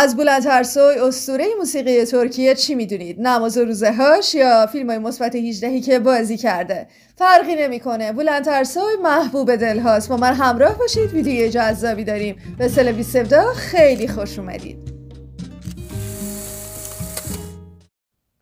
از بلندترسوی اسطوره موسیقی ترکیه چی میدونید؟ نماز و روزهاش یا فیلم‌های مثبت 18 که بازی کرده؟ فرقی نمیکنه. بلندترسوی محبوب دلهاست. با من همراه باشید، ویدیوی جذابی داریم. به سال 2017 خیلی خوش اومدید.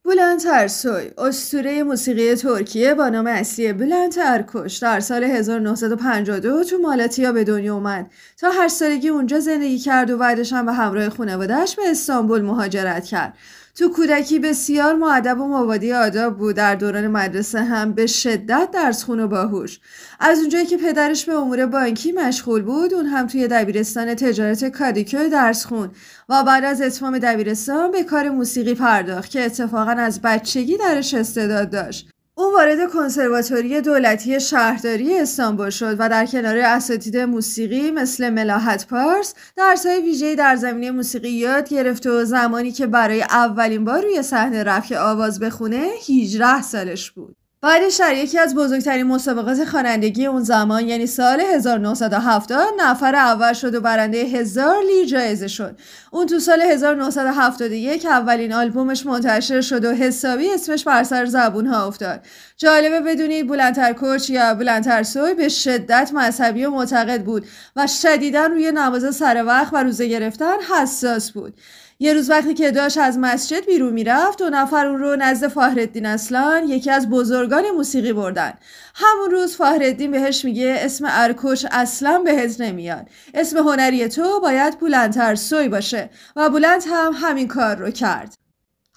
بلندترسوی اسطوره موسیقی ترکیه با نام اصلی بلند ارکوش در سال 1952 تو مالاتیا به دنیا اومد. تا 8 سالگی اونجا زندگی کرد و بعدش هم به همراه خانواده‌اش به استانبول مهاجرت کرد. تو کودکی بسیار مؤدب و مبادی آداب بود. در دوران مدرسه هم به شدت درسخون و باهوش. از اونجایی که پدرش به امور بانکی مشغول بود، اون هم توی دبیرستان تجارت کادیکو درس خوند و بعد از اتمام دبیرستان به کار موسیقی پرداخت که اتفاقا از بچگی درش استعداد داشت. او وارد کنسرواتوری دولتی شهرداری استانبول شد و در کنار اساتید موسیقی مثل ملاحت پارس درس‌های ویژه‌ای در زمینه موسیقی یاد گرفت و زمانی که برای اولین بار روی صحنه رفت که آواز بخونه 18 سالش بود. بعدش در یکی از بزرگترین مسابقات خوانندگی اون زمان یعنی سال 1970 نفر اول شد و برنده 1000 لیر جایزه شد. اون تو سال 1971 اولین آلبومش منتشر شد و حسابی اسمش بر سر زبون‌ها افتاد. جالبه بدونید بلندترکوچ یا بلندترسوی به شدت مذهبی و معتقد بود و شدیداً روی نماز سر وقت و روزه گرفتن حساس بود. یه روز وقتی که داشت از مسجد بیرون میرفت، 2 نفر اون رو نزد فخرالدین اصلان، یکی از بزرگان موسیقی بردن. همون روز فخرالدین بهش میگه اسم ارکوش اصلا بهت نمیاد. اسم هنری تو باید بلندترسوی باشه و بلند هم همین کار رو کرد.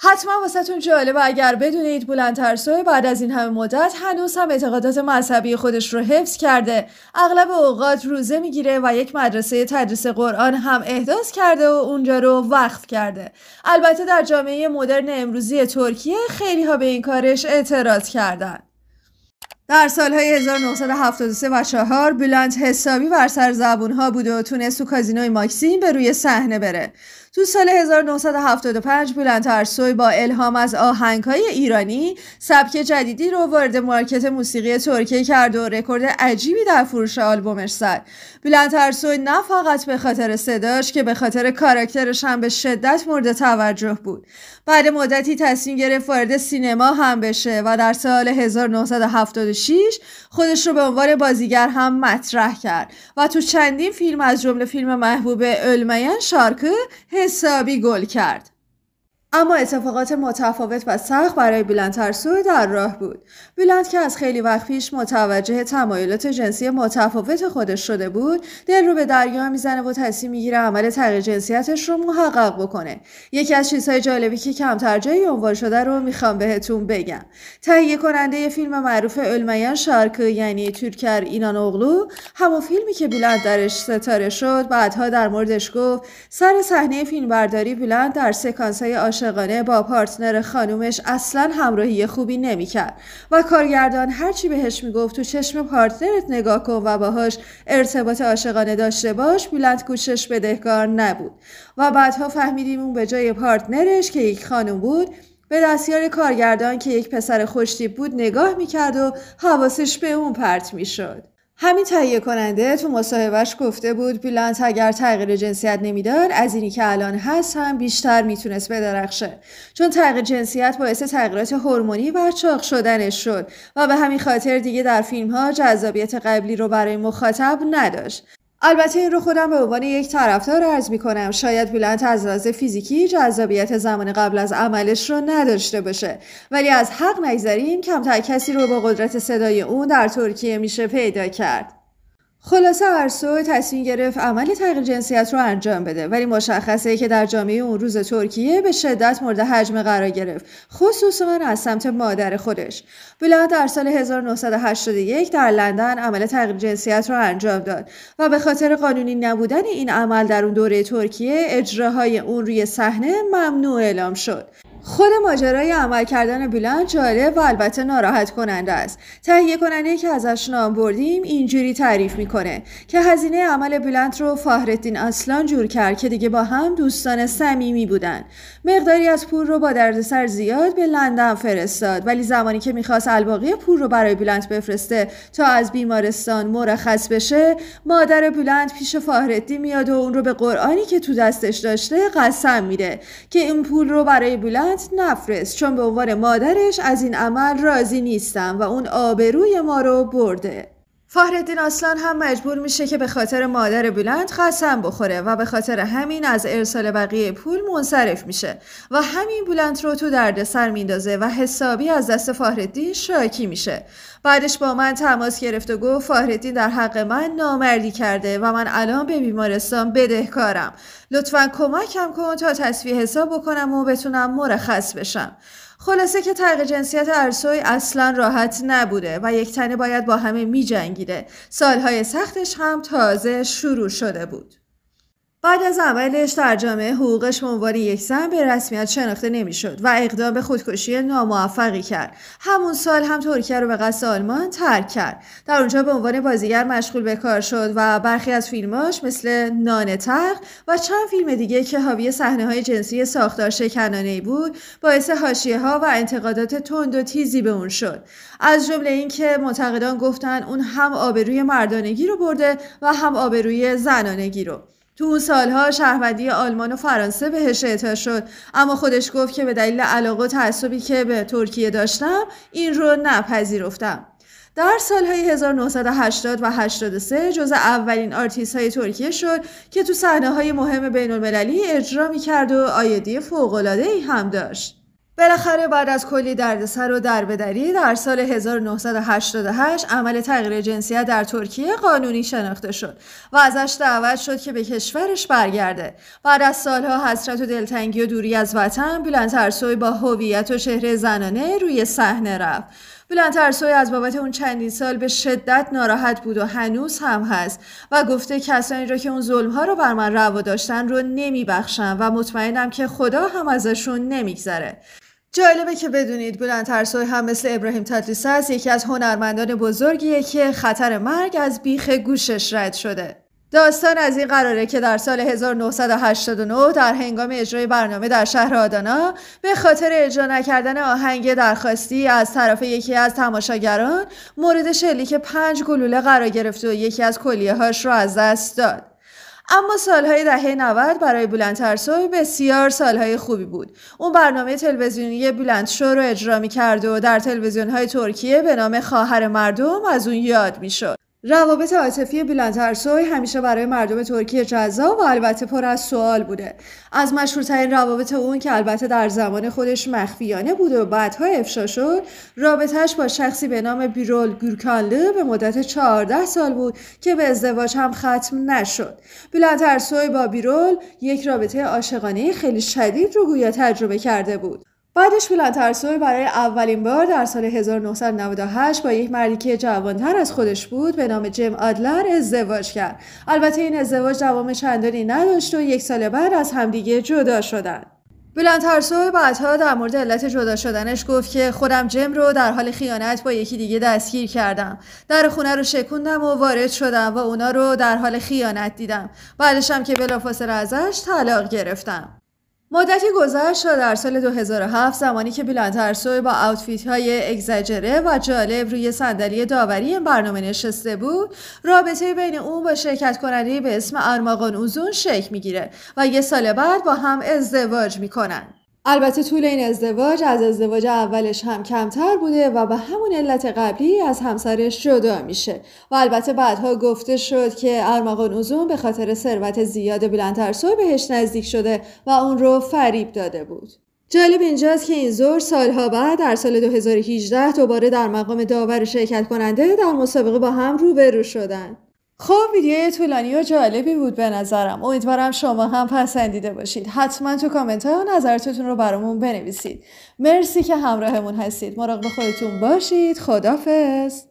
حتما واسهتون جالبه اگر بدونید بلندترسوی بعد از این همه مدت هنوز هم اعتقادات مذهبی خودش رو حفظ کرده. اغلب اوقات روزه میگیره و یک مدرسه تدریس قرآن هم احداث کرده و اونجا رو وقف کرده. البته در جامعه مدرن امروزی ترکیه خیلی ها به این کارش اعتراض کردن. در سالهای 1973 و 4 بلند حسابی بر سر زبونها بود و تونست تو کازینوی ماکسیم به روی صحنه بره. تو سال 1975 بلندترسوی با الهام از آهنگ‌های ایرانی سبک جدیدی رو وارد مارکت موسیقی ترکیه کرد و رکورد عجیبی در فروش آلبومش زد. بلندترسوی نه فقط به خاطر صداش که به خاطر کاراکترش هم به شدت مورد توجه بود. بعد مدتی تصمیم گرفت وارد سینما هم بشه و در سال 1976 خودش رو به عنوان بازیگر هم مطرح کرد و تو چندین فیلم از جمله فیلم محبوب ölmeyen şarkı حسابی گل کرد. اما اتفاقات متفاوت و سخت برای بلندترسوی در راه بود. بلند که از خیلی وقت پیش متوجه تمایلات جنسی متفاوت خودش شده بود، دل رو به دریا میزنه و تصمیم میگیره عمل تغییر جنسیتش رو محقق بکنه. یکی از چیزهای جالبی که کمتر جایی عنوان شده رو میخوام بهتون بگم. تهیه کننده فیلم معروف ölmeyen şarkı یعنی تورکر اینانوغلو، همون فیلمی که بلند درش ستاره شد، بعدها در موردش گفت سر صحنه فیلمبرداری بلند در سکانس‌های عاشقانه با پارتنر خانومش اصلا همراهی خوبی نمی‌کرد و کارگردان هرچی بهش میگفت تو چشم پارتنرت نگاه کن و باهاش ارتباط عاشقانه داشته باش، بلند گوشش بدهکار نبود. و بعدها فهمیدیم اون به جای پارتنرش که یک خانوم بود، به دستیار کارگردان که یک پسر خوشتیپ بود نگاه میکرد و حواسش به اون پرت میشد. همین تهیه کننده تو مصاحبهش گفته بود بلند اگر تغییر جنسیت نمیداد از اینی که الان هست هم بیشتر میتونست بدرخشه، چون تغییر جنسیت باعث تغییرات هورمونی و چاق شدنش شد و به همین خاطر دیگه در فیلم ها جذابیت قبلی رو برای مخاطب نداشت. البته این رو خودم به عنوان یک طرفدار عرض میکنم، شاید بلند از لحاظ فیزیکی جذابیت زمان قبل از عملش رو نداشته باشه، ولی از حق نگذریم کمتر کسی رو با قدرت صدای اون در ترکیه میشه پیدا کرد. خلاصه ارسوی تصمیم گرفت عمل تغییر جنسیت رو انجام بده، ولی مشخصه که در جامعه اون روز ترکیه به شدت مورد هجمه قرار گرفت، خصوصا از سمت مادر خودش. بلند در سال 1981 در لندن عمل تغییر جنسیت رو انجام داد و به خاطر قانونی نبودن این عمل در اون دوره ترکیه اجراهای اون روی صحنه ممنوع اعلام شد. خود ماجرای عمل کردن بلند جالب و البته ناراحت کننده است. تهیه کننده که ازش نام بردیم اینجوری تعریف میکنه که هزینه عمل بلند رو فخرالدین اصلان جور کرد که دیگه با هم دوستان صمیمی بودن. مقداری از پول رو با دردسر زیاد به لندن فرستاد، ولی زمانی که میخواست الباقی پول رو برای بلند بفرسته تا از بیمارستان مرخص بشه، مادر بلند پیش فخرالدین میاد و اون رو به قرآنی که تو دستش داشته قسم میده که این پول رو برای بلند نفرست، چون به عنوان مادرش از این عمل راضی نیستم و اون آبروی ما رو برده. فخرالدین اصلان هم مجبور میشه که به خاطر مادر بلند قسم بخوره و به خاطر همین از ارسال بقیه پول منصرف میشه و همین بلند رو تو دردسر میندازه و حسابی از دست فخرالدین شاکی میشه. بعدش با من تماس گرفت و گفت فخرالدین در حق من نامردی کرده و من الان به بیمارستان بدهکارم، لطفاً کمکم کن تا تسویه حساب بکنم و بتونم مرخص بشم. خلاصه که تغییر جنسیت ارسوی اصلا راحت نبوده و یک تنه باید با همه می جنگیده. سالهای سختش هم تازه شروع شده بود. بعد از عملش در جامعه حقوقش به عنوان یک زن به رسمیت شناخته نمیشد و اقدام به خودکشی ناموفقی کرد. همون سال هم ترکیه رو به قصد آلمان ترک کرد. در اونجا به عنوان بازیگر مشغول به کار شد و برخی از فیلماش مثل نان تلخ و چند فیلم دیگه که حاوی صحنه‌های جنسی ساختار شکنانه‌ای بود باعث حاشیه‌ها و انتقادات تند و تیزی به اون شد. از جمله این که منتقدان گفتن اون هم آبروی مردانگی رو برده و هم آبروی زنانگی رو. تو اون سالها شهروندی آلمان و فرانسه بهش اعطا شد، اما خودش گفت که به دلیل علاقه و تعصبی که به ترکیه داشتم این رو نپذیرفتم. در سالهای 1980 و 83 جزو اولین آرتیست های ترکیه شد که تو صحنه‌های مهم بین المللی اجرا می‌کرد و آیدی فوق‌العاده‌ای هم داشت. بالاخره بعد از کلی دردسر و دربدری در سال 1988 عمل تغییر جنسیت در ترکیه قانونی شناخته شد و ازش دعوت شد که به کشورش برگرده. بعد از سالها حسرت و دلتنگی و دوری از وطن، بلند ارسوی با هویت و چهره زنانه روی صحنه رفت. بلند ارسوی از بابت اون چندین سال به شدت ناراحت بود و هنوز هم هست و گفته کسانی را که اون ظلم‌ها رو بر من روا داشتن رو نمیبخشم و مطمئنم که خدا هم ازشون نمیگذره. جالبه که بدونید بلند ارسوی هم مثل ابراهیم تاتلیسس یکی از هنرمندان بزرگیه که خطر مرگ از بیخ گوشش رد شده. داستان از این قراره که در سال 1989 در هنگام اجرای برنامه در شهر آدانا به خاطر اجرا نکردن آهنگ درخواستی از طرف یکی از تماشاگران مورد شلیک 5 گلوله قرار گرفت و یکی از کلیه‌هاش رو از دست داد. اما سالهای دهه 90 برای بلند ارسوی بسیار سالهای خوبی بود. اون برنامه تلویزیونی بلند شو رو اجرا می‌کرد و در تلویزیون‌های ترکیه به نام خواهر مردم از اون یاد می‌شد. روابط عاطفی بلند ارسوی همیشه برای مردم ترکیه جذاب و البته پر از سوال بوده. از مشهورترین روابط اون که البته در زمان خودش مخفیانه بود و بعدها افشا شد، رابطه‌اش با شخصی به نام بیرول گورکانلو به مدت 14 سال بود که به ازدواج هم ختم نشد. بلند ارسوی با بیرول یک رابطه عاشقانه خیلی شدید رو گویا تجربه کرده بود. بعدش بلند ارسوی برای اولین بار در سال 1998 با یک مردی که جوانتر از خودش بود به نام جیم آدلر ازدواج کرد. البته این ازدواج دوام چندانی نداشت و 1 سال بعد از همدیگه جدا شدند. بلند ارسوی بعدها در مورد علت جدا شدنش گفت که خودم جیم رو در حال خیانت با یکی دیگه دستگیر کردم. در خونه رو شکوندم و وارد شدم و اونا رو در حال خیانت دیدم. بعدش هم که بلافاصله ازش طلاق گرفتم. مدتی گذشت و در سال 2007 زمانی که بلند ارسوی با آوتفیت‌های اگزاجره و جالب روی صندلی داوری این برنامه نشسته بود، رابطه بین اون با شرکت کننده به اسم ارماغان اوزون شکل میگیره و 1 سال بعد با هم ازدواج میکنن. البته طول این ازدواج از ازدواج اولش هم کمتر بوده و به همون علت قبلی از همسرش جدا میشه و البته بعدها گفته شد که ارماغان اوزون به خاطر ثروت زیاد بلند ارسوی بهش نزدیک شده و اون رو فریب داده بود. جالب اینجاست که این زوج سالها بعد در سال 2018 دوباره در مقام داور شرکت کننده در مسابقه با هم روبرو شدن. خب ویدیوی طولانی و جالبی بود به نظرم. امیدوارم شما هم پسندیده باشید. حتما تو کامنت ها نظراتتون رو برامون بنویسید. مرسی که همراهمون هستید. مراقب خودتون باشید. خداحافظ.